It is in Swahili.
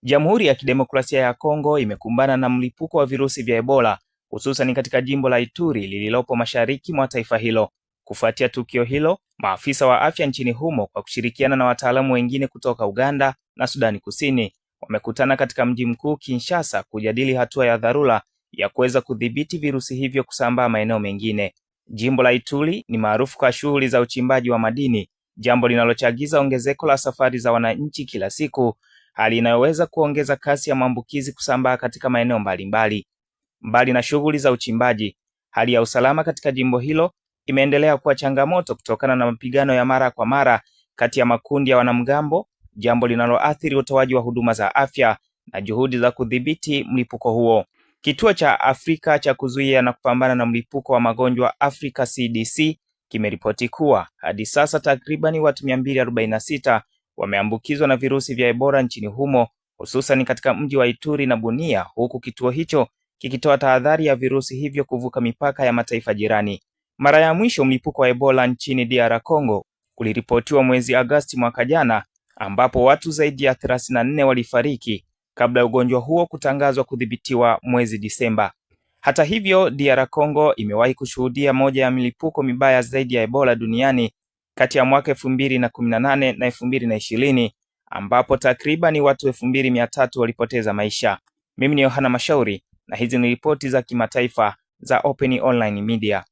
Jamhuri ya Kidemokrasia ya Kongo imekumbana na mlipuko wa virusi vya Ebola, hususan katika jimbo la Ituri lililopo mashariki mwa taifa hilo. Kufuatia tukio hilo, maafisa wa afya nchini humo kwa kushirikiana na wataalamu wengine kutoka Uganda na Sudani Kusini wamekutana katika mji mkuu Kinshasa kujadili hatua ya dharura ya kuweza kudhibiti virusi hivyo kusambaa maeneo mengine. Jimbo la Ituri ni maarufu kwa shughuli za uchimbaji wa madini, jambo linalochagiza ongezeko la safari za wananchi kila siku, hali inayoweza kuongeza kasi ya maambukizi kusambaa katika maeneo mbalimbali. Mbali na shughuli za uchimbaji, hali ya usalama katika jimbo hilo imeendelea kuwa changamoto kutokana na mapigano ya mara kwa mara kati ya makundi ya wanamgambo, jambo linaloathiri utoaji wa huduma za afya na juhudi za kudhibiti mlipuko huo. Kituo cha Afrika cha kuzuia na kupambana na mlipuko wa magonjwa Afrika CDC kimeripoti kuwa hadi sasa takribani watu 246 wameambukizwa na virusi vya Ebola nchini humo, hususan katika mji wa Ituri na Bunia, huku kituo hicho kikitoa tahadhari ya virusi hivyo kuvuka mipaka ya mataifa jirani. Mara ya mwisho mlipuko wa Ebola nchini DR Congo kuliripotiwa mwezi Agosti mwaka jana, ambapo watu zaidi ya 34 walifariki kabla ya ugonjwa huo kutangazwa kudhibitiwa mwezi Disemba. Hata hivyo, DR Congo imewahi kushuhudia moja ya milipuko mibaya zaidi ya Ebola duniani kati ya mwaka 2018 na 2020, ambapo takriban watu 2300 walipoteza maisha. Mimi ni Yohana Mashauri na hizi ni ripoti za kimataifa za Open Online Media.